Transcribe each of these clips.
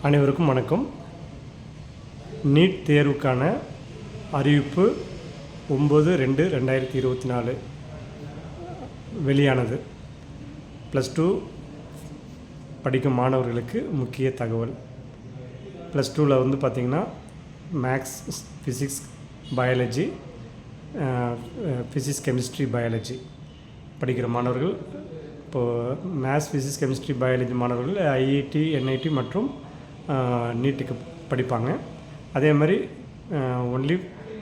அனைவருக்கும் வணக்கம். நீட் தேர்வுக்கான அறிவிப்பு 9/2/2024 வெளியானது. +2 படிக்கும் மாணவர்களுக்கு முக்கிய தகவல். +2ல் வந்து பார்த்திங்கன்னா maths, physics, biology, physics, chemistry, biology படிக்கிற மாணவர்கள், இப்போது மேத்ஸ், ஃபிசிக்ஸ், கெமிஸ்ட்ரி, பயாலஜி மாணவர்கள் ஐஐடி, என்ஐடி மற்றும் நீட்டுக்கு படிப்பாங்க. அதே மாதிரி ஒன்லி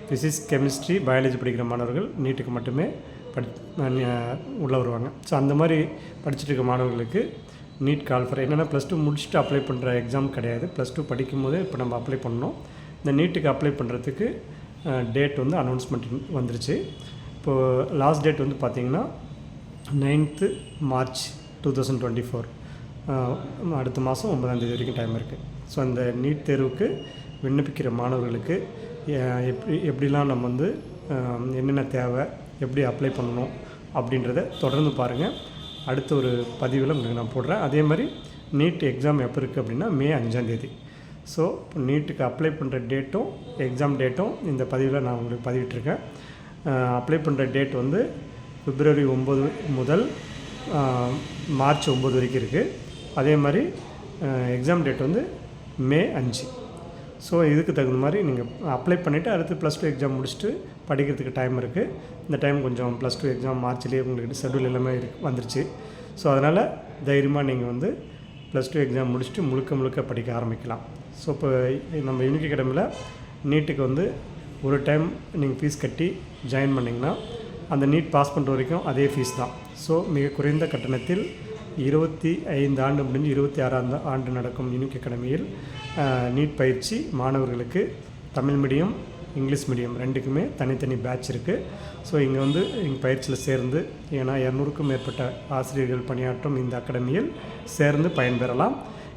ஃபிசிக்ஸ், கெமிஸ்ட்ரி, பயாலஜி படிக்கிற மாணவர்கள் நீட்டுக்கு மட்டுமே உள்ளே வருவாங்க. ஸோ அந்த மாதிரி படிச்சுட்டு இருக்க மாணவர்களுக்கு நீட் கால்ஃபர் என்னென்னா +2 முடிச்சுட்டு அப்ளை பண்ணுற எக்ஸாம் கிடையாது. +2 படிக்கும்போதே இப்போ நம்ம அப்ளை பண்ணோம். இந்த நீட்டுக்கு அப்ளை பண்ணுறதுக்கு டேட் வந்து அனௌன்ஸ்மெண்ட் வந்துருச்சு. இப்போது லாஸ்ட் டேட் வந்து பார்த்திங்கன்னா 9th March 2024, அடுத்த மாதம் 9ஆம் தேதி வரைக்கும் டைம் இருக்குது. ஸோ அந்த நீட் தேர்வுக்கு விண்ணப்பிக்கிற மாணவர்களுக்கு எப்படிலாம் நம்ம வந்து என்னென்ன தேவை, எப்படி அப்ளை பண்ணணும் அப்படின்றத தொடர்ந்து பாருங்கள். அடுத்த ஒரு பதிவில் உங்களுக்கு நான் போடுறேன். அதே மாதிரி நீட் எக்ஸாம் எப்போ இருக்குது அப்படின்னா May 5ஆம் தேதி. ஸோ இப்போ நீட்டுக்கு அப்ளை பண்ணுற டேட்டும் எக்ஸாம் டேட்டும் இந்த பதிவில் நான் உங்களுக்கு பதிவிட்டிருக்கேன். அப்ளை பண்ணுற டேட் வந்து February 9 முதல் March 9 வரைக்கும் இருக்குது. அதே மாதிரி எக்ஸாம் டேட் வந்து May 5. ஸோ இதுக்கு தகுந்த மாதிரி நீங்கள் அப்ளை பண்ணிவிட்டு அடுத்து +2 எக்ஸாம் முடிச்சுட்டு படிக்கிறதுக்கு டைம் இருக்குது. இந்த டைம் கொஞ்சம் +2 எக்ஸாம் மார்ச்லேயே உங்களுக்கு ஷெட்யூல் எல்லாமே வந்துருச்சு. ஸோ அதனால் தைரியமாக நீங்கள் வந்து +2 எக்ஸாம் முடிச்சுட்டு முழுக்க படிக்க ஆரம்பிக்கலாம். ஸோ இப்போ நம்ம யூனிக் அகாடமியில் நீட்டுக்கு வந்து ஒரு டைம் நீங்கள் ஃபீஸ் கட்டி ஜாயின் பண்ணிங்கன்னா அந்த நீட் பாஸ் பண்ணுற வரைக்கும் அதே ஃபீஸ் தான். ஸோ மிக குறைந்த கட்டணத்தில் 25 ஆண்டு முடிஞ்சு 26ஆம் ஆண்டு நடக்கும் யூனிக் அகாடமியில் நீட் பயிற்சி மாணவர்களுக்கு தமிழ் மீடியம், இங்கிலீஷ் மீடியம் ரெண்டுக்குமே தனித்தனி பேட்ச் இருக்குது. ஸோ இங்கே வந்து இங்கே பயிற்சியில் சேர்ந்து, ஏன்னா 200க்கும் மேற்பட்ட ஆசிரியர்கள் பணியாற்றும் இந்த அகாடமியில் சேர்ந்து பயன்பெறலாம்.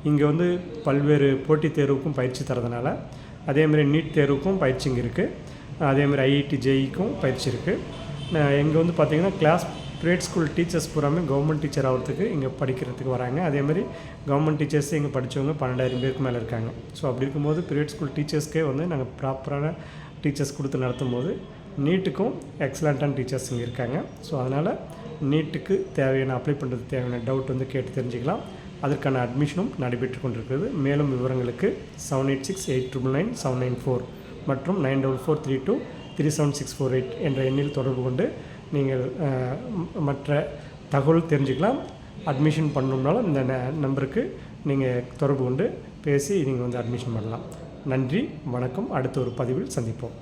இங்கே வந்து பல்வேறு போட்டித் தேர்வுக்கும் பயிற்சி தரதுனால அதேமாதிரி நீட் தேர்வுக்கும் பயிற்சி இங்கே இருக்குது. அதேமாதிரி ஐஐடி, ஜேஇக்கும் பயிற்சி இருக்குது. இங்கே வந்து பார்த்திங்கன்னா ப்ரைவேட் ஸ்கூல் டீச்சர்ஸ் பூராமே கவர்மெண்ட் டீச்சர் ஆகிறதுக்கு இங்கே படிக்கிறதுக்கு வராங்க. அதேமாதிரி கவர்மெண்ட் டீச்சர்ஸ் இங்கே படித்தவங்க 12,000 பேருக்கு மேலே இருக்காங்க. ஸோ அப்படி இருக்கும்போது ப்ரைவேட் ஸ்கூல் டீச்சர்ஸ்க்கே வந்து நாங்கள் ப்ராப்பரான டீச்சர்ஸ் கொடுத்து நடத்தும் போது நீட்டுக்கும் எக்ஸலண்ட்டான டீச்சர்ஸ் இங்கே இருக்காங்க. ஸோ அதனால் நீட்டுக்கு தேவையான அப்ளை பண்ணுறதுக்கு தேவையான டவுட் வந்து கேட்டு தெரிஞ்சுக்கலாம். அதற்கான அட்மிஷனும் நடைபெற்று கொண்டிருக்கிறது. மேலும் விவரங்களுக்கு 7868999794 மற்றும் 9443237648 என்ற எண்ணில் தொடர்பு கொண்டு நீங்கள் மற்ற தகவல் தெரிஞ்சுக்கலாம். அட்மிஷன் பண்ணணும்னாலும் இந்த நம்பருக்கு நீங்கள் தொடர்பு கொண்டு பேசி நீங்கள் வந்து அட்மிஷன் பண்ணலாம். நன்றி, வணக்கம். அடுத்த ஒரு பதிவில் சந்திப்போம்.